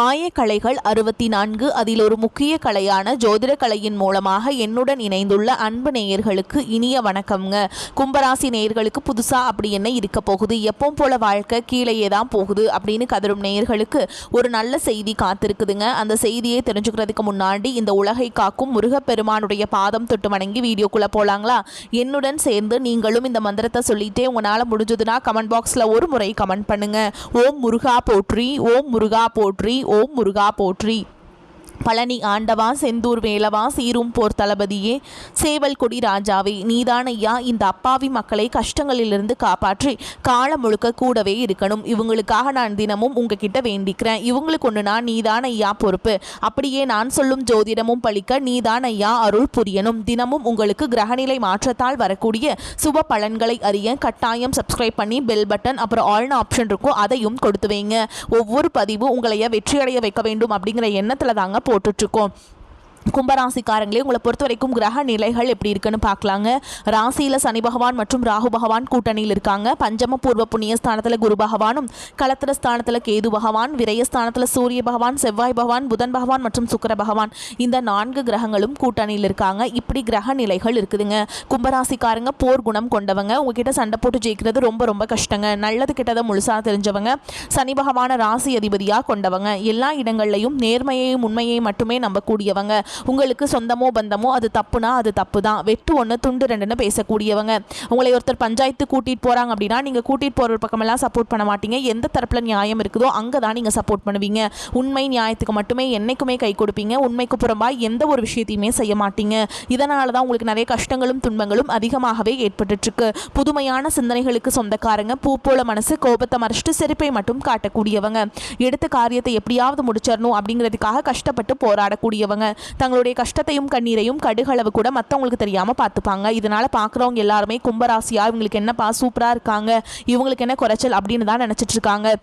ஆயக்கலைகள் 64 அதில் ஒரு முக்கிய கலையான ஜோதிட கலையின் மூலமாக என்னுடன் இணைந்துள்ள அன்பு நேயர்களுக்கு இனிய வணக்கம்ங்க. கும்பராசி நேயர்களுக்கு புதுசா அப்படி என்ன இருக்க போகுது, எப்பவும் போல வாழ்க்கை கீழேயே தான் போகுது அப்படின்னு கதரும் நேயர்களுக்கு ஒரு நல்ல செய்தி காத்திருக்குதுங்க. அந்த செய்தியை தெரிஞ்சுக்கிறதுக்கு முன்னாடி இந்த உலகை காக்கும் முருகப்பெருமானுடைய பாதம் தொட்டு வணங்கி வீடியோக்குள்ள போலாங்களா? என்னுடன் சேர்ந்து நீங்களும் இந்த மந்திரத்தை சொல்லிட்டே உங்களால் முடிஞ்சதுன்னா கமெண்ட் பாக்ஸில் ஒரு முறை கமெண்ட் பண்ணுங்க. ஓம் முருகா போற்றி, ஓம் முருகா போற்றி, ஓம் முருகா போற்றி. பழனி ஆண்டவா, செந்தூர் வேலவா, சீரும் போர் தளபதியே, சேவல் கொடி ராஜாவே, நீதான் ஐயா இந்த அப்பாவி மக்களை கஷ்டங்களிலிருந்து காப்பாற்றி காலம் முழுக்க கூடவே இருக்கணும். இவங்களுக்காக நான் தினமும் உங்ககிட்ட வேண்டிக்கிறேன். இவங்களுக்கு ஒன்றுனா நீதான் ஐயா பொறுப்பு. அப்படியே நான் சொல்லும் ஜோதிடமும் பழிக்க நீதான் ஐயா அருள் புரியணும். தினமும் உங்களுக்கு கிரகநிலை மாற்றத்தால் வரக்கூடிய சுப பலன்களை அறிய கட்டாயம் சப்ஸ்கிரைப் பண்ணி பெல் பட்டன் அப்புறம் ஆல்னு ஆப்ஷன் இருக்கும், அதையும் கொடுத்து வைங்க. ஒவ்வொரு பதிவு உங்களைய வெற்றியடைய வைக்க வேண்டும் அப்படிங்கிற எண்ணத்தில் தாங்க போட்டுட்ருக்கோம். கும்பராசிக்காரங்களே, உங்களை பொறுத்த வரைக்கும் கிரக நிலைகள் எப்படி இருக்குன்னு பார்க்கலாங்க. ராசியில் சனி பகவான் மற்றும் ராகு பகவான் கூட்டணியில் இருக்காங்க. பஞ்சம பூர்வ புண்ணியஸ்தானத்தில் குரு பகவானும், களத்திர ஸ்தானத்தில் கேது பகவான், விரயஸ்தானத்தில் சூரிய பகவான், செவ்வாய் பகவான், புதன் பகவான் மற்றும் சுக்கிர பகவான், இந்த 4 கிரகங்களும் கூட்டணியில் இருக்காங்க. இப்படி கிரக நிலைகள் இருக்குதுங்க. கும்பராசிக்காரங்க போர் குணம் கொண்டவங்க. உங்ககிட்ட சண்டை போட்டு ஜெயிக்கிறது ரொம்ப ரொம்ப கஷ்டங்க. நல்லது கிட்டதை முழுசாக தெரிஞ்சவங்க. சனி பகவான ராசி அதிபதியாக கொண்டவங்க. எல்லா இடங்கள்லையும் நேர்மையையும் உண்மையை மட்டுமே நம்பக்கூடியவங்க. உங்களுக்கு சொந்தமோ பந்தமோ அது தப்புனா அது தப்பு தான், வெட்டு ஒன்று துண்டு ரெண்டுன்னு பேசக்கூடியவங்க. உங்களை ஒருத்தர் பஞ்சாயத்து கூட்டிகிட்டு போகிறாங்க அப்படின்னா நீங்கள் கூட்டிகிட்டு போகிற பக்கமெல்லாம் சப்போர்ட் பண்ண மாட்டீங்க. எந்த தரப்பில் நியாயம் இருக்குதோ அங்கே தான் நீங்கள் சப்போர்ட் பண்ணுவீங்க. உண்மை நியாயத்துக்கு மட்டுமே என்றைக்குமே கை கொடுப்பீங்க. உண்மைக்கு புறம்பாய் எந்த ஒரு விஷயத்தையுமே செய்ய மாட்டீங்க. இதனால தான் உங்களுக்கு நிறைய கஷ்டங்களும் துன்பங்களும் அதிகமாகவே ஏற்பட்டுருக்கு. புதுமையான சிந்தனைகளுக்கு சொந்தக்காரங்க. பூ போல மனசு, கோபத்தை மறைச்சிட்டு செருப்பை மட்டும் காட்டக்கூடியவங்க. எடுத்த காரியத்தை எப்படியாவது முடிச்சிடணும் அப்படிங்கிறதுக்காக கஷ்டப்பட்டு போராடக்கூடியவங்க. தங்களுடைய கஷ்டத்தையும் கண்ணீரையும் கடுகளவு கூட மற்றவங்களுக்கு தெரியாமல் பார்த்துப்பாங்க. இதனால் பார்க்குறவங்க எல்லாருமே கும்பராசியா இவங்களுக்கு என்னப்பா சூப்பராக இருக்காங்க, இவங்களுக்கு என்ன குறைச்சல் அப்படின்னு தான் நினச்சிட்டு இருக்காங்க.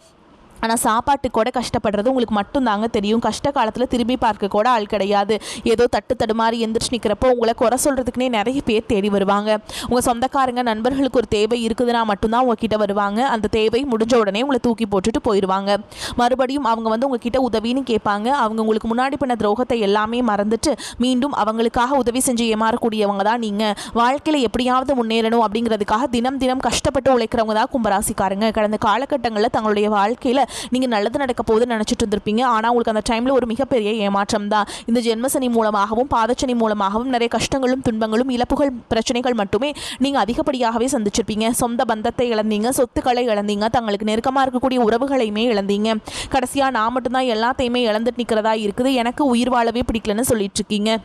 ஆனால் சாப்பாட்டுக்கு கூட கஷ்டப்படுறது உங்களுக்கு மட்டும்தாங்க தெரியும். கஷ்ட காலத்தில் திரும்பி பார்க்க கூட ஆள் கிடையாது. ஏதோ தட்டு தடுமாறி எந்திரிச்சு நிற்கிறப்போ உங்களை குறை சொல்கிறதுக்குனே நிறைய பேர் தேடி வருவாங்க. உங்கள் சொந்தக்காரங்க நண்பர்களுக்கு ஒரு தேவை இருக்குதுன்னா மட்டும்தான் உங்ககிட்ட வருவாங்க. அந்த தேவை முடிஞ்ச உடனே உங்களை தூக்கி போட்டுட்டு போயிடுவாங்க. மறுபடியும் அவங்க வந்து உங்ககிட்ட உதவின்னு கேட்பாங்க. அவங்க உங்களுக்கு முன்னாடி பண்ண துரோகத்தை எல்லாமே மறந்துட்டு மீண்டும் அவங்களுக்காக உதவி செஞ்சு ஏமாறக்கூடியவங்க தான் நீங்கள். வாழ்க்கையில் எப்படியாவது முன்னேறணும் அப்படிங்கிறதுக்காக தினம் தினம் கஷ்டப்பட்டு உழைக்கிறவங்க தான் கும்பராசிக்காரங்க. கடந்த காலகட்டங்களில் தங்களுடைய வாழ்க்கையில் நீங்கள் நல்லது நடக்க போகுதுன்னு நினச்சிட்டு இருந்திருப்பீங்க. ஆனால் உங்களுக்கு அந்த டைமில் ஒரு மிகப்பெரிய ஏமாற்றம் தான். இந்த ஜென்மசனி மூலமாகவும் பாதச்சனி மூலமாகவும் நிறைய கஷ்டங்களும் துன்பங்களும் இழப்புகள் பிரச்சனைகள் மட்டுமே நீங்கள் அதிகப்படியாகவே சந்திச்சிருப்பீங்க. சொந்த பந்தத்தை இழந்தீங்க, சொத்துக்களை இழந்தீங்க, தங்களுக்கு நெருக்கமாக இருக்கக்கூடிய உறவுகளையுமே இழந்தீங்க. கடைசியாக நான் மட்டும்தான் எல்லாத்தையுமே இழந்துட்டு நிற்கிறதா இருக்குது, எனக்கு உயிர் வாழவே பிடிக்கலன்னு சொல்லிட்டு இருக்கீங்க.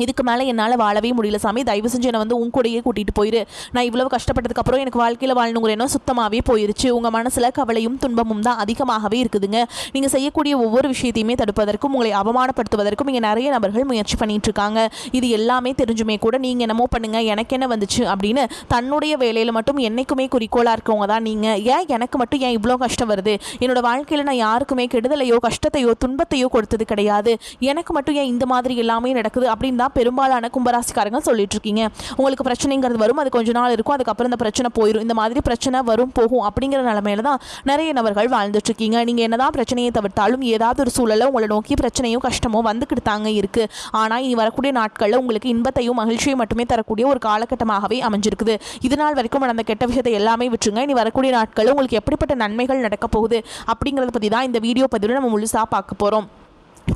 இதுக்கு மேலே என்னால் வாழவே முடியல சாமி, தயவு செஞ்சு என்னை வந்து உன் கூடையே கூட்டிகிட்டு போயிரு. நான் இவ்வளவு கஷ்டப்பட்டதுக்கப்புறம் எனக்கு வாழ்க்கையில் வாழணுங்கிறேனோ சுத்தமாகவே போயிருச்சு. உங்கள் மனசில் கவலையும் துன்பமும் தான் அதிகமாகவே இருக்குதுங்க. நீங்கள் செய்யக்கூடிய ஒவ்வொரு விஷயத்தையுமே தடுப்பதற்கும் உங்களை அவமானப்படுத்துவதற்கும் இங்கே நிறைய நபர்கள் முயற்சி பண்ணிட்டு இருக்காங்க. இது எல்லாமே தெரிஞ்சுமே கூட நீங்கள் என்னமோ பண்ணுங்க, எனக்கு என்ன வந்துச்சு அப்படின்னு தன்னுடைய வேலையில் மட்டும் என்றைக்குமே குறிக்கோளாக இருக்கவங்க தான் நீங்கள். ஏன் எனக்கு மட்டும் ஏன் இவ்வளோ கஷ்டம் வருது, என்னோட வாழ்க்கையில் நான் யாருக்குமே கெடுதலையோ கஷ்டத்தையோ துன்பத்தையோ கொடுத்தது கிடையாது, எனக்கு மட்டும் ஏன் இந்த மாதிரி எல்லாமே நடக்குது அப்படின்னு பெரும்பாலான கும்பராசிக்காரங்க சொல்லிட்டு இருக்கீங்க. உங்களுக்கு பிரச்சனைங்கிறது வரும், அது கொஞ்ச நாள் இருக்கும், அதுக்கப்புறம் இந்த பிரச்சனை போயிடும். இந்த மாதிரி பிரச்சனை வரும் போகும் அப்படிங்கிற நிலைமையில தான் நிறைய நபர்கள் வாழ்ந்துட்டு இருக்கீங்க. நீங்க என்னதான் பிரச்சனையை தவிர்த்தாலும் ஏதாவது ஒரு சூழலை உங்களை நோக்கி பிரச்சனையும் கஷ்டமோ வந்துக்கிட்டு தாங்க இருக்கு. ஆனா இனி வரக்கூடிய நாட்கள்ல உங்களுக்கு இன்பத்தையும் மகிழ்ச்சியும் மட்டுமே தரக்கூடிய ஒரு காலகட்டமாகவே அமைஞ்சிருக்குது. இதனால் வரைக்கும் நடந்த கெட்ட விஷயத்தை எல்லாமே விட்டுருங்க. இனி வரக்கூடிய நாட்கள்ல உங்களுக்கு எப்படிப்பட்ட நன்மைகள் நடக்க போகுது அப்படிங்கிறத பத்தி தான் இந்த வீடியோ பதிவில் நம்ம முழுசா பார்க்க போறோம்.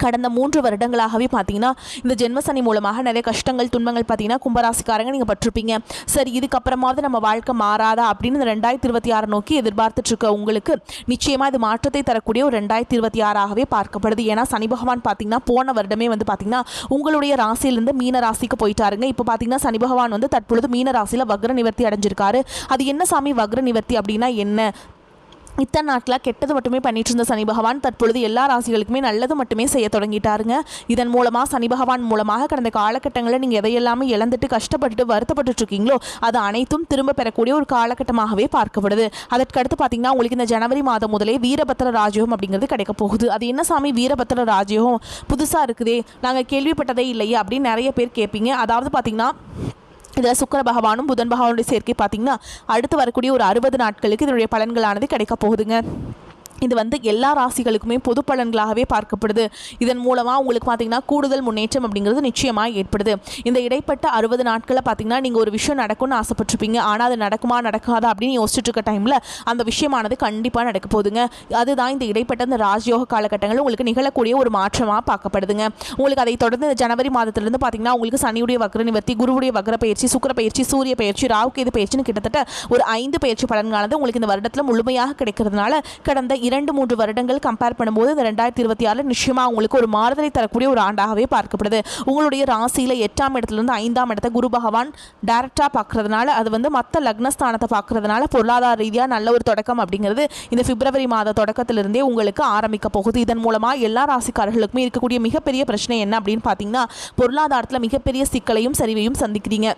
கடந்த 3 வருடங்களாகவே பார்த்தீங்கன்னா இந்த ஜென்மசனி மூலமாக நிறைய கஷ்டங்கள் துன்பங்கள் பார்த்தீங்கன்னா கும்பராசிக்காரங்க நீங்கள் பட்டிருப்பீங்க. சரி, இதுக்கப்புறமாவது நம்ம வாழ்க்கை மாறாதா அப்படின்னு இந்த 2026 நோக்கி எதிர்பார்த்துட்டு இருக்க உங்களுக்கு நிச்சயமாக இது மாற்றத்தை தரக்கூடிய ஒரு 2026ஆகவே பார்க்கப்படுது. ஏன்னா சனி பகவான் பார்த்தீங்கன்னா போன வருடமே வந்து பார்த்தீங்கன்னா உங்களுடைய ராசியிலிருந்து மீன ராசிக்கு போயிட்டாருங்க. இப்போ பார்த்தீங்கன்னா சனி பகவான் வந்து தற்பொழுது மீன ராசியில் வக்ர நிவர்த்தி அடைஞ்சிருக்காரு. அது என்ன சாமி வக்ர நிவர்த்தி அப்படின்னா என்ன? இத்தனை நாட்களாக கெட்டது மட்டுமே பண்ணிட்டு இருந்த சனி பகவான் தற்பொழுது எல்லா ராசிகளுக்குமே நல்லது மட்டுமே செய்ய தொடங்கிட்டாருங்க. இதன் மூலமாக சனி பகவான் மூலமாக கடந்த காலகட்டங்களில் நீங்கள் எதையெல்லாமே இழந்துட்டு கஷ்டப்பட்டு வருத்தப்பட்டு இருக்கீங்களோ அது அனைத்தும் திரும்ப பெறக்கூடிய ஒரு காலகட்டமாகவே பார்க்கப்படுது. அதற்கடுத்து பார்த்தீங்கன்னா உங்களுக்கு இந்த ஜனவரி மாதம் முதலே வீரபத்திர ராஜயோகம் அப்படிங்கிறது கிடைக்க போகுது. அது என்ன சாமி வீரபத்திர ராஜயோகம் புதுசாக இருக்குதே, நாங்கள் கேள்விப்பட்டதே இல்லையே அப்படின்னு நிறைய பேர் கேட்பீங்க. அதாவது பார்த்தீங்கன்னா இதில் சுக்கிர பகவானும் புதன் பகவானுடைய சேர்க்கை பார்த்தீங்கன்னா அடுத்து வரக்கூடிய ஒரு 60 நாட்களுக்கு இதனுடைய பலன்களானது கிடைக்க போகுதுங்க. இது வந்து எல்லா ராசிகளுக்குமே பொது பலன்களாகவே பார்க்கப்படுது. இதன் மூலமாக உங்களுக்கு பார்த்தீங்கன்னா கூடுதல் முன்னேற்றம் அப்படிங்கிறது நிச்சயமாக ஏற்படுது. இந்த இடைப்பட்ட 60 நாட்களில் பார்த்தீங்கன்னா நீங்கள் ஒரு விஷயம் நடக்கும்னு ஆசைப்பட்டிருப்பீங்க. ஆனால் அது நடக்குமா நடக்காதா அப்படின்னு யோசிச்சுட்டு இருக்க டைமில் அந்த விஷயமானது கண்டிப்பாக நடக்க போகுதுங்க. அதுதான் இந்த இடைப்பட்ட இந்த ராஜயோக காலகட்டங்களில் உங்களுக்கு நிகழக்கூடிய ஒரு மாற்றமாக பார்க்கப்படுதுங்க. உங்களுக்கு அதை தொடர்ந்து இந்த ஜனவரி மாதத்திலிருந்து பார்த்தீங்கன்னா உங்களுக்கு சனியுடைய வக்ர நிவர்த்தி, குருவுடைய வக்ர பயிற்சி, சுக்கிர பயிற்சி, சூரிய பயிற்சி, ராகு கேது பயிற்சின்னு கிட்டத்தட்ட ஒரு 5 பயிற்சி பலன்களானது உங்களுக்கு இந்த வருடத்தில் முழுமையாக கிடைக்கிறதுனால கடந்த 2-3 வருடங்கள் கம்பேர் பண்ணும்போது இந்த 2026 நிச்சயமாக உங்களுக்கு ஒரு மாறுதலை தரக்கூடிய ஒரு ஆண்டாகவே பார்க்கப்படுது. உங்களுடைய ராசியில் 8ஆம் இடத்துலேருந்து 5ஆம் இடத்தை குரு பகவான் டைரக்டாக பார்க்கறதுனால அது வந்து மற்ற லக்னஸ்தானத்தை பார்க்கறதுனால பொருளாதார ரீதியாக நல்ல ஒரு தொடக்கம் அப்படிங்கிறது இந்த பிப்ரவரி மாத தொடக்கத்திலிருந்தே உங்களுக்கு ஆரம்பிக்க போகுது. இதன் மூலமாக எல்லா ராசிக்காரர்களுக்குமே இருக்கக்கூடிய மிகப்பெரிய பிரச்சனை என்ன அப்படின்னு பார்த்தீங்கன்னா பொருளாதாரத்தில் மிகப்பெரிய சிக்கலையும் சரிவையும் சந்திக்கிறீங்க.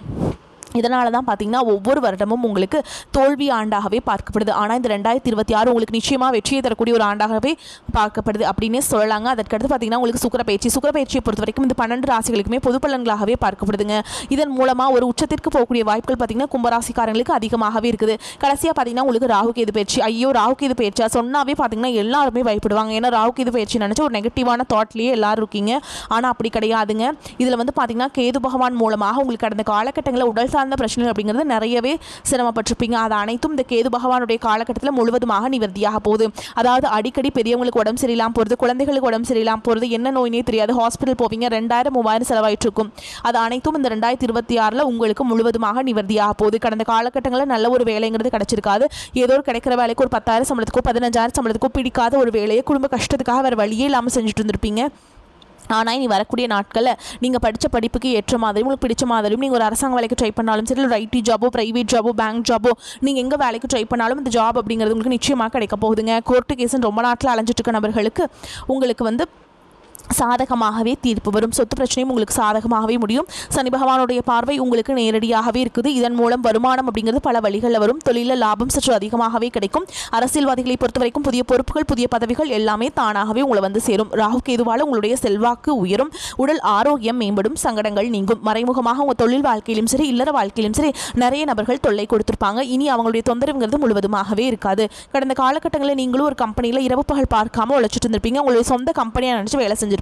இதனால தான் பார்த்தீங்கன்னா ஒவ்வொரு வருடமும் உங்களுக்கு தோல்வி ஆண்டாகவே பார்க்கப்படுது. ஆனால் இந்த 2026 உங்களுக்கு நிச்சயமாக வெற்றியை தரக்கூடிய ஒரு ஆண்டாகவே பார்க்கப்படுது அப்படின்னே சொல்லலாங்க. அதற்கடுத்து பார்த்தீங்கன்னா உங்களுக்கு சுக்கிர பயிற்சியை பொறுத்த வரைக்கும் இந்த 12 ராசிகளுக்குமே பொது பலன்களாகவே பார்க்கப்படுதுங்க. இதன் மூலமாக ஒரு உச்சத்திற்கு போகக்கூடிய வாய்ப்புகள் பார்த்தீங்கன்னா கும்பராசிக்காரங்களுக்கு அதிகமாகவே இருக்குது. கடைசியாக பார்த்தீங்கன்னா உங்களுக்கு ராகு கேது பயிற்சி. ஐயோ ராகு கேது பயிற்சியா சொன்னாவே பார்த்தீங்கன்னா எல்லாருமே பயப்படுவாங்க. ஏன்னா ராகு கேது பயிற்சி நினச்சா ஒரு நெகட்டிவான தாட்லேயே எல்லாரும் இருக்கீங்க. ஆனால் அப்படி கிடையாதுங்க. இதில் வந்து பார்த்தீங்கன்னா கேது பகவான் மூலமாக உங்களுக்கு கடந்த காலகட்டங்களில் உடல் சார்ந்த பிரச்சனைகள் அப்படிங்கிறது நிறையவே சிரமப்பட்டிருப்பீங்க. அது அனைத்தும் இந்த கேது பகவானுடைய காலகட்டத்தில் முழுவதுமாக நிவர்த்தியாக போகுது. அதாவது அடிக்கடி பெரியவங்களுக்கு உடம்பு சரியில்லாம போகிறது, குழந்தைகளுக்கு உடம்பு சரியில்லாம போகிறது, என்ன நோயினே தெரியாது, ஹாஸ்பிட்டல் போவீங்க, 2000-3000 செலவாயிட்டு இருக்கும். அது அனைத்தும் இந்த 2026 உங்களுக்கு முழுவதுமாக நிவர்த்தியாக போகுது. கடந்த காலகட்டங்களில் நல்ல ஒரு வேலைங்கிறது கிடைச்சிருக்காது. ஏதோ ஒரு கிடைக்கிற வேலைக்கு ஒரு 10,000 சம்பளத்துக்கோ 15,000 சம்பளத்துக்கோ பிடிக்காத ஒரு வேலையை குடும்ப கஷ்டத்துக்காக வேறு வழியே இல்லாமல் செஞ்சுட்டு இருந்திருப்பீங்க. ஆனால் இனி வரக்கூடிய நாட்களில் நீங்கள் படித்த படிப்புக்கு ஏற்ற மாதிரி உங்களுக்கு பிடிச்ச மாதிரியும் நீங்கள் ஒரு அரசாங்க வேலைக்கு ட்ரை பண்ணாலும் சரி, ஒரு ஐடி ஜாபோ, ப்ரைவேட் ஜாபோ, பேங்க் ஜாபோ, நீங்கள் எங்கே வேலைக்கு ட்ரை பண்ணாலும் இந்த ஜாப் அப்படிங்கிறது உங்களுக்கு நிச்சயமாக கிடைக்க போகுதுங்க. கோர்ட்டு கேஸுன்னு ரொம்ப நாட்டில் அலைஞ்சிட்டு இருக்க நபர்களுக்கு உங்களுக்கு வந்து சாதகமாகவே தீர்ப்பு வரும். சொத்து பிரச்சனையும் உங்களுக்கு சாதகமாகவே முடியும். சனி பகவானுடைய பார்வை உங்களுக்கு நேரடியாகவே இருக்குது. இதன் மூலம் வருமானம் அப்படிங்கிறது பல வழிகளில் வரும். தொழிலில் லாபம் சற்று அதிகமாகவே கிடைக்கும். அரசியல்வாதிகளை பொறுத்த வரைக்கும் புதிய பொறுப்புகள், புதிய பதவிகள் எல்லாமே தானாகவே உங்களை வந்து சேரும். ராகு கேதுவால் உங்களுடைய செல்வாக்கு உயரும். உடல் ஆரோக்கியம் மேம்படும். சங்கடங்கள் நீங்கும். மறைமுகமாக உங்கள் தொழில் வாழ்க்கையிலும் சரி, இல்லற வாழ்க்கையிலும் சரி நிறைய நபர்கள் தொல்லை கொடுத்திருப்பாங்க. இனி அவங்களுடைய தொந்தரவுங்கிறது முழுவதுமாகவே இருக்காது. கடந்த காலகட்டங்களில் நீங்களும் ஒரு கம்பெனியில் இரவு பகல் பார்க்காம உழைச்சிட்டு இருந்திருப்பீங்க. உங்களுடைய சொந்த கம்பெனியாக நினச்சி வேலை செஞ்சிருப்பீங்க.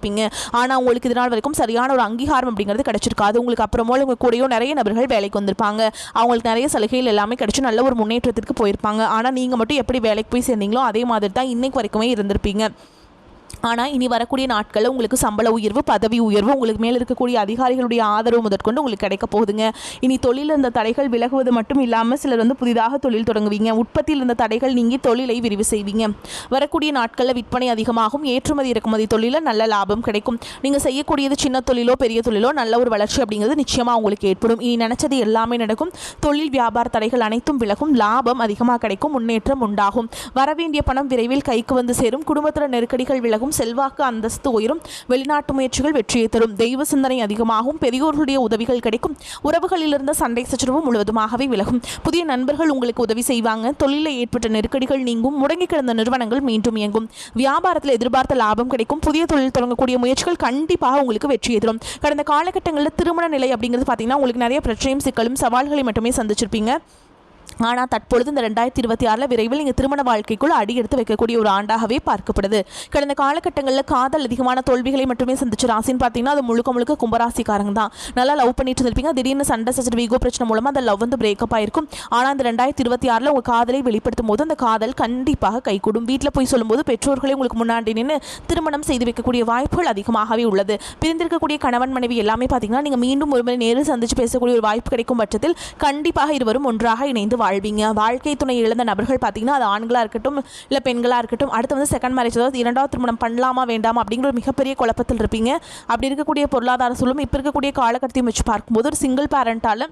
ஆனால் உங்களுக்கு இதனால் வரைக்கும் சரியான ஒரு அங்கீகாரம் அப்படிங்கிறது கிடைச்சிருக்காது. உங்களுக்கு அப்புறமோ உங்க கூடயோ நிறைய நபர்கள் வேலைக்கு வந்திருப்பாங்க. அவங்களுக்கு நிறைய சலுகைகள் எல்லாமே கிடைச்சி நல்ல ஒரு முன்னேற்றத்திற்கு போயிருப்பாங்க. ஆனால் நீங்கள் மட்டும் எப்படி வேலைக்கு போய் சேர்ந்தீங்களோ அதே மாதிரி தான் இன்னைக்கு வரைக்குமே இருந்திருப்பீங்க. ஆனால் இனி வரக்கூடிய நாட்களில் உங்களுக்கு சம்பள உயர்வு, பதவி உயர்வு, உங்களுக்கு மேலே இருக்கக்கூடிய அதிகாரிகளுடைய ஆதரவு முதற்கொண்டு உங்களுக்கு கிடைக்க போகுதுங்க. இனி தொழிலில் இருந்த தடைகள் விலகுவது மட்டும் இல்லாமல் சிலர் வந்து புதிதாக தொழில் தொடங்குவீங்க. உற்பத்தியில் இருந்த தடைகள் நீங்கி தொழிலை விரிவு செய்வீங்க. வரக்கூடிய நாட்களில் விற்பனை அதிகமாகும். ஏற்றுமதி இறக்குமதி தொழிலில் நல்ல லாபம் கிடைக்கும். நீங்கள் செய்யக்கூடியது சின்ன தொழிலோ பெரிய தொழிலோ நல்ல ஒரு வளர்ச்சி அப்படிங்கிறது நிச்சயமாக உங்களுக்கு ஏற்படும். இனி நினைச்சது எல்லாமே நடக்கும். தொழில் வியாபார தடைகள் அனைத்தும் விலகும். லாபம் அதிகமாக கிடைக்கும். முன்னேற்றம் உண்டாகும். வரவேண்டிய பணம் விரைவில் கைக்கு வந்து சேரும். குடும்பத்தில் நெருக்கடிகள் விலகும். செல்வாக்கு அந்தஸ்து உயரும். வெளிநாட்டு முயற்சிகள் வெற்றியை தரும். தெய்வ சிந்தனை அதிகமாகும். பெரியோர்களுடைய உதவிகள் கிடைக்கும். உறவுகளில் இருந்த சண்டை சச்சரவு முழுவதுமாகவே விலகும். புதிய நண்பர்கள் உங்களுக்கு உதவி செய்வாங்க. தொழிலில் ஏற்பட்ட நெருக்கடிகள் நீங்கும். முடங்கி கிடந்த நிறுவனங்கள் மீண்டும் இயங்கும். வியாபாரத்தில் எதிர்பார்த்த லாபம் கிடைக்கும். புதிய தொழில் தொடங்கக்கூடிய முயற்சிகள் கண்டிப்பாக உங்களுக்கு வெற்றியை தரும். கடந்த காலகட்டங்களில் திருமண நிலை அப்படிங்கிறது பார்த்தீங்கன்னா உங்களுக்கு நிறைய பிரச்சனையும் சிக்கலும் சவால்களை மட்டுமே சந்திச்சிருப்பீங்க. ஆனால் தற்பொழுது இந்த 2026 விரைவில் நீங்கள் திருமண வாழ்க்கைக்குள் அடி எடுத்து வைக்கக்கூடிய ஒரு ஆண்டாகவே பார்க்கப்படுது. கடந்த காலகட்டங்களில் காதல் அதிகமான தோல்விகளை மட்டுமே சந்திச்சு ராசின்னு பார்த்தீங்கன்னா அது முழுக்க முழுக்க கும்பராசிக்காரங்க தான். நல்லா லவ் பண்ணிட்டு இருப்பீங்க. திடீர்னு சண்டை சச்சரவு ஈகோ பிரச்சனை மூலமாக அந்த லவ் வந்து பிரேக்கப் ஆயிருக்கும். ஆனால் இந்த 2026 உங்கள் காதலை வெளிப்படுத்தும் போது அந்த காதல் கண்டிப்பாக கைகூடும். வீட்டில் போய் சொல்லும்போது பெற்றோர்களே உங்களுக்கு முன்னாடி நின்று திருமணம் செய்து வைக்கக்கூடிய வாய்ப்புகள் அதிகமாகவே உள்ளது. பிரிந்திருக்கக்கூடிய கணவன் மனைவி எல்லாமே பார்த்தீங்கன்னா நீங்கள் மீண்டும் ஒரு முறை நேரில் சந்திச்சு பேசக்கூடிய ஒரு வாய்ப்பு கிடைக்கும் பட்சத்தில் கண்டிப்பாக இருவரும் ஒன்றாக இணைந்து வாழ்வீங்க. வாழ்க்கை துணை இழந்த நபர்கள் பார்த்தீங்கன்னா அது ஆண்களாக இருக்கட்டும் இல்லை பெண்களாக இருக்கட்டும் அடுத்து வந்து செகண்ட் மேரேஜ், அதாவது இரண்டாவது திருமணம் பண்ணலாமா வேண்டாமா அப்படிங்கிற ஒரு மிகப்பெரிய குழப்பத்தில் இருப்பீங்க. அப்படி இருக்கக்கூடிய பொருளாதார சூழலும் இப்போ இருக்கக்கூடிய காலகட்டத்தையும் வச்சு பார்க்கும்போது ஒரு சிங்கிள் பேரண்டால்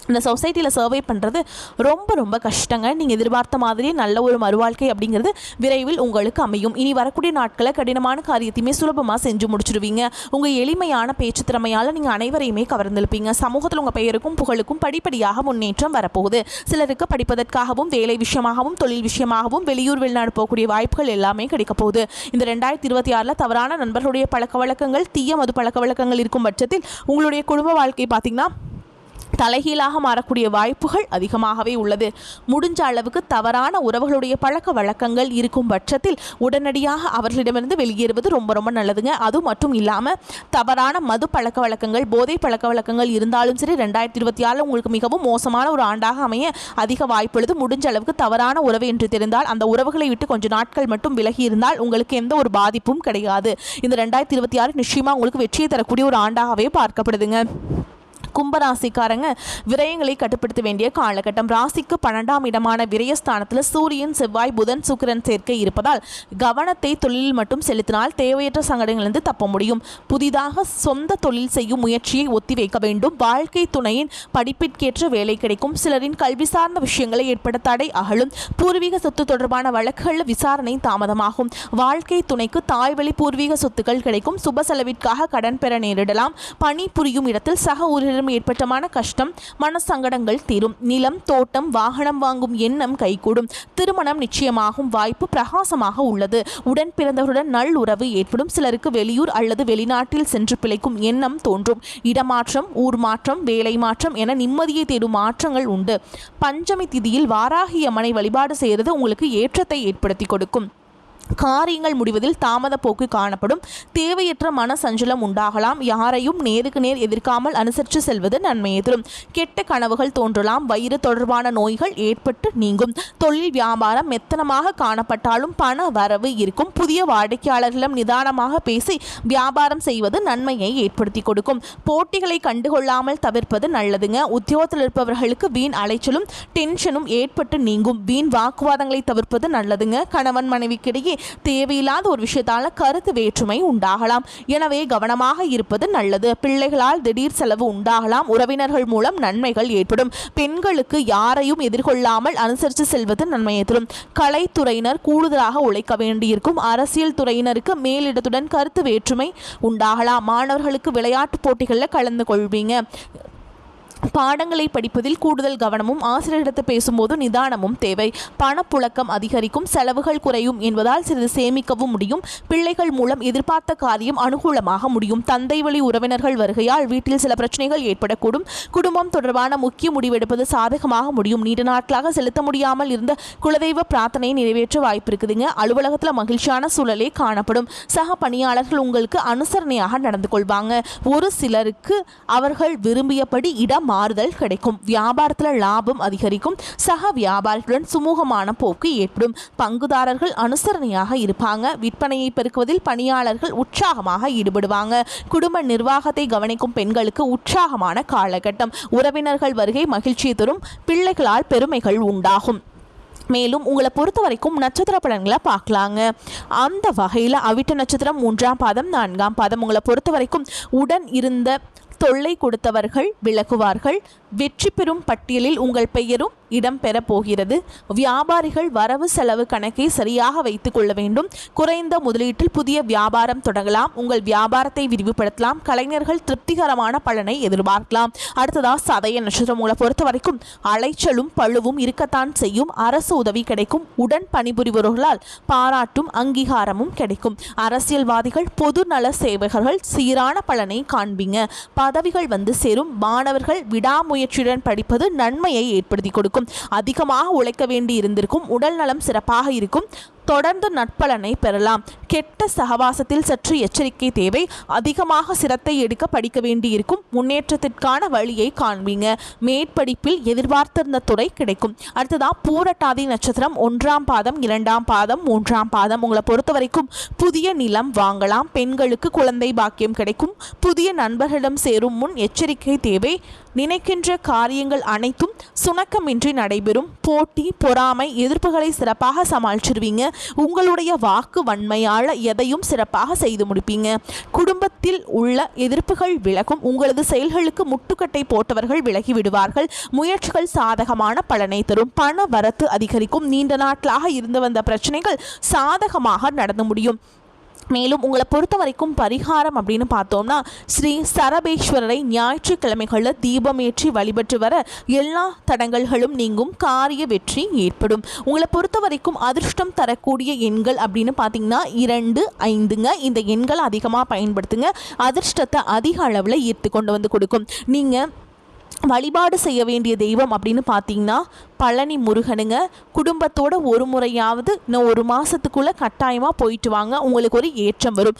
இந்த சொசைட்டியில் சர்வை பண்ணுறது ரொம்ப ரொம்ப கஷ்டங்க. நீங்கள் எதிர்பார்த்த மாதிரி நல்ல ஒரு மறுவாழ்க்கை அப்படிங்கிறது விரைவில் உங்களுக்கு அமையும். இனி வரக்கூடிய நாட்களில் கடினமான காரியத்தையுமே சுலபமாக செஞ்சு முடிச்சிடுவீங்க. உங்கள் எளிமையான பேச்சு திறமையால் நீங்கள் அனைவரையுமே கவர்ந்திருப்பீங்க. சமூகத்தில் உங்கள் பெயருக்கும் புகழுக்கும் படிப்படியாக முன்னேற்றம் வரப்போகுது. சிலருக்கு படிப்பதற்காகவும் வேலை விஷயமாகவும் தொழில் விஷயமாகவும் வெளியூர் வெளிநாடு போகக்கூடிய வாய்ப்புகள் எல்லாமே கிடைக்க போகுது. இந்த 2026 தவறான நண்பர்களுடைய பழக்க வழக்கங்கள், தீய மது பழக்க வழக்கங்கள் இருக்கும் பட்சத்தில் உங்களுடைய குடும்ப வாழ்க்கை பார்த்திங்கன்னா தலைகீழாக மாறக்கூடிய வாய்ப்புகள் அதிகமாகவே உள்ளது. முடிஞ்ச அளவுக்கு தவறான உறவுகளுடைய பழக்க வழக்கங்கள் இருக்கும் பட்சத்தில் உடனடியாக அவர்களிடமிருந்து வெளியேறுவது ரொம்ப ரொம்ப நல்லதுங்க. அது மட்டும் இல்லாமல் தவறான மது பழக்க வழக்கங்கள், போதை பழக்க வழக்கங்கள் இருந்தாலும் சரி 2026 உங்களுக்கு மிகவும் மோசமான ஒரு ஆண்டாக அமைய அதிக வாய்ப்புள்ளது. முடிஞ்ச அளவுக்கு தவறான உறவு என்று தெரிந்தால் அந்த உறவுகளை விட்டு கொஞ்சம் நாட்கள் மட்டும் விலகி இருந்தால் உங்களுக்கு எந்த ஒரு பாதிப்பும் கிடையாது. இந்த 2026 நிச்சயமாக உங்களுக்கு வெற்றியை தரக்கூடிய ஒரு ஆண்டாகவே பார்க்கப்படுதுங்க. கும்பராசிக்காரங்க விரயங்களை கட்டுப்படுத்த வேண்டிய காலகட்டம். ராசிக்கு 12ஆம் இடமான விரயஸ்தானத்தில் சூரியன், செவ்வாய், புதன், சுக்கிரன் சேர்க்கை இருப்பதால் கவனத்தை தொழிலில் மட்டும் செலுத்தினால் தேவையற்ற சங்கடங்களிலிருந்து தப்ப முடியும். புதிதாக சொந்த தொழில் செய்யும் முயற்சியை ஒத்திவைக்க வேண்டும். வாழ்க்கை துணையின் படிப்பிற்கேற்ற வேலை கிடைக்கும். சிலரின் கல்வி சார்ந்த விஷயங்களை ஏற்பட தடை அகலும். பூர்வீக சொத்து தொடர்பான வழக்குகளில் விசாரணை தாமதமாகும். வாழ்க்கை துணைக்கு தாய்வழி பூர்வீக சொத்துக்கள் கிடைக்கும். சுப செலவிற்காக கடன் பெற நேரிடலாம். பணி புரியும் இடத்தில் சக ஊழியர் ஏற்பட்டமான கஷ்டம், மனசங்கடங்கள் தீரும். நிலம், தோட்டம், வாகனம் வாங்கும் எண்ணம் கைகூடும். திருமணம் நிச்சயமாகும் வாய்ப்பு பிரகாசமாக உள்ளது. உடன் பிறந்தவருடன் நல்லுறவு ஏற்படும். சிலருக்கு வெளியூர் அல்லது வெளிநாட்டில் சென்று பிழைக்கும் எண்ணம் தோன்றும். இடமாற்றம், ஊர் மாற்றம், வேலை மாற்றம் என நிம்மதியை தேடும் மாற்றங்கள் உண்டு. பஞ்சமி திதியில் வாராகி அம்மனை வழிபாடு செய்கிறது உங்களுக்கு ஏற்றத்தை ஏற்படுத்தி கொடுக்கும். காரியங்கள் முடிவதில் தாமத போக்கு காணப்படும். தேவையற்ற மன சஞ்சலம் உண்டாகலாம். யாரையும் நேருக்கு நேர் எதிர்க்காமல் அனுசரித்து செல்வது நன்மையை தரும். கெட்ட கனவுகள் தோன்றலாம். வயிறு தொடர்பான நோய்கள் ஏற்பட்டு நீங்கும். தொழில் வியாபாரம் மெத்தனமாக காணப்பட்டாலும் பண வரவு இருக்கும். புதிய வாடிக்கையாளர்களிடம் நிதானமாக பேசி வியாபாரம் செய்வது நன்மையை ஏற்படுத்தி கொடுக்கும். போட்டிகளை கண்டுகொள்ளாமல் தவிர்ப்பது நல்லதுங்க. உத்தியோகத்தில் இருப்பவர்களுக்கு வீண் அலைச்சலும் டென்ஷனும் ஏற்பட்டு நீங்கும். வீண் வாக்குவாதங்களை தவிர்ப்பது நல்லதுங்க. கணவன் மனைவிக்கிடையே தேவையில்லாத ஒரு விஷயத்தால கருத்து வேற்றுமை உண்டாகலாம். எனவே கவனமாக இருப்பது நல்லது. பிள்ளைகளால் திடீர் செலவு உண்டாகலாம். உறவினர்கள் மூலம் நன்மைகள் ஏற்படும். பெண்களுக்கு யாரையும் எதிர்கொள்ளாமல் அனுசரித்து செல்வது நன்மையை தரும். கலைத்துறையினர் கூடுதலாக உழைக்க வேண்டியிருக்கும். அரசியல் துறையினருக்கு மேலிடத்துடன் கருத்து வேற்றுமை உண்டாகலாம். மாணவர்களுக்கு விளையாட்டு போட்டிகளில் கலந்து கொள்வீங்க. பாடங்களை படிப்பதில் கூடுதல் கவனமும் ஆசிரியரிடத்து பேசும்போது நிதானமும் தேவை. பணப்புழக்கம் அதிகரிக்கும். செலவுகள் குறையும் என்பதால் சிறிது சேமிக்கவும் முடியும். பிள்ளைகள் மூலம் எதிர்பார்த்த காரியம் அனுகூலமாக முடியும். தந்தை வழி உறவினர்கள் வருகையால் வீட்டில் சில பிரச்சனைகள் ஏற்படக்கூடும். குடும்பம் தொடர்பான முக்கிய முடிவெடுப்பது சாதகமாக முடியும். நீண்ட நாட்களாக செலுத்த முடியாமல் இருந்த குலதெய்வ பிரார்த்தனையை நிறைவேற்ற வாய்ப்பு இருக்குதுங்க. அலுவலகத்தில் மகிழ்ச்சியான சூழலே காணப்படும். சக பணியாளர்கள் உங்களுக்கு அனுசரணையாக நடந்து கொள்வாங்க. ஒரு சிலருக்கு அவர்கள் விரும்பியபடி இடம் மாறுதல் கிடைக்கும். வியாபாரத்தில் லாபம் அதிகரிக்கும். சக வியாபாரிகளுடன் சுமூகமான போக்கு ஏற்படும். பங்குதாரர்கள் அனுசரணையாக இருப்பாங்க. விற்பனையை பெருக்குவதில் பணியாளர்கள் உற்சாகமாக ஈடுபடுவாங்க. குடும்ப நிர்வாகத்தை கவனிக்கும் பெண்களுக்கு உற்சாகமான காலகட்டம். உறவினர்கள் வருகை மகிழ்ச்சியை தரும். பிள்ளைகளால் பெருமைகள் உண்டாகும். மேலும் உங்களை பொறுத்த வரைக்கும் நட்சத்திர பலன்களை பார்க்கலாங்க. அந்த வகையில் அவிட்ட நட்சத்திரம் 3ஆம் பாதம் 4ஆம் பாதம் உங்களை பொறுத்த வரைக்கும் உடன் இருந்த தொல்லை கொடுத்தவர்கள் விலகுவார்கள். வெற்றி பெறும் பட்டியலில் உங்கள் பெயரும் இடம்பெற போகிறது. வியாபாரிகள் வரவு செலவு கணக்கை சரியாக வைத்துக் கொள்ள வேண்டும். குறைந்த முதலீட்டில் புதிய வியாபாரம் தொடங்கலாம். உங்கள் வியாபாரத்தை விரிவுபடுத்தலாம். கலைஞர்கள் திருப்திகரமான பலனை எதிர்பார்க்கலாம். அடுத்ததா சதய நட்சத்திரம் உங்களை பொறுத்த வரைக்கும் அலைச்சலும் பழுவும் இருக்கத்தான் செய்யும். அரசு உதவி கிடைக்கும். உடன் பணிபுரிபவர்களால் பாராட்டும் அங்கீகாரமும் கிடைக்கும். அரசியல்வாதிகள் பொது நல சேவகர்கள் சீரான பலனை காண்பீங்க. பதவிகள் வந்து சேரும். மாணவர்கள் விடாமுயற்சியுடன் படிப்பது நன்மையை ஏற்படுத்தி கொடுக்கும். அதிகமாக உழைக்க வேண்டி இருந்திருக்கும். உடல் நலம் சிறப்பாக இருக்கும். தொடர்ந்து நற்பலனை பெறலாம். கெட்ட சகவாசத்தில் சற்று எச்சரிக்கை தேவை. அதிகமாக சிரத்தை எடுக்க படிக்க வேண்டியிருக்கும். முன்னேற்றத்திற்கான வழியை காண்பீங்க. மேற்படிப்பில் எதிர்பார்த்திருந்த துறை கிடைக்கும். அடுத்ததா பூரட்டாதி நட்சத்திரம் 1ஆம் பாதம் 2ஆம் பாதம் 3ஆம் பாதம் உங்களை பொறுத்த வரைக்கும் புதிய நிலம் வாங்கலாம். பெண்களுக்கு குழந்தை பாக்கியம் கிடைக்கும். புதிய நண்பர்களிடம் சேரும் முன் எச்சரிக்கை தேவை. நினைக்கின்ற காரியங்கள் அனைத்தும் சுணக்கமின்றி நடைபெறும். போட்டி பொறாமை எதிர்ப்புகளை சிறப்பாக சமாளிச்சிருவீங்க. உங்களுடைய வாக்கு வன்மையால் எதையும் சிறப்பாக செய்து முடிப்பீங்க. குடும்பத்தில் உள்ள எதிர்ப்புகள் விலகும். உங்களது செயல்களுக்கு முட்டுக்கட்டை போட்டவர்கள் விலகி விடுவார்கள். முயற்சிகள் சாதகமான பலனை தரும். பண வரத்து அதிகரிக்கும். நீண்ட நாட்களாக இருந்து வந்த பிரச்சனைகள் சாதகமாக நடந்து முடியும். மேலும் உங்களை பொறுத்த வரைக்கும் பரிகாரம் அப்படின்னு பார்த்தோம்னா ஸ்ரீ சரபேஸ்வரரை ஞாயிற்றுக்கிழமைகளில் தீபமேற்றி வழிபட்டு வர எல்லா தடங்கல்களும் நீங்கும். காரிய வெற்றி ஏற்படும். உங்களை பொறுத்த வரைக்கும் அதிர்ஷ்டம் தரக்கூடிய எண்கள் அப்படின்னு பார்த்தீங்கன்னா 2, 5ங்க. இந்த எண்களை அதிகமாக பயன்படுத்துங்க. அதிர்ஷ்டத்தை அதிக அளவில் ஈர்த்து கொண்டு வந்து கொடுக்கும். நீங்கள் வழிபாடு செய்ய வேண்டிய தெய்வம் அப்படின்னு பார்த்தீங்கன்னா பழனி முருகனுங்க. குடும்பத்தோட ஒரு முறையாவது இன்னும் ஒரு மாதத்துக்குள்ளே கட்டாயமாக போயிட்டு வாங்க, உங்களுக்கு ஒரு ஏற்றம் வரும்.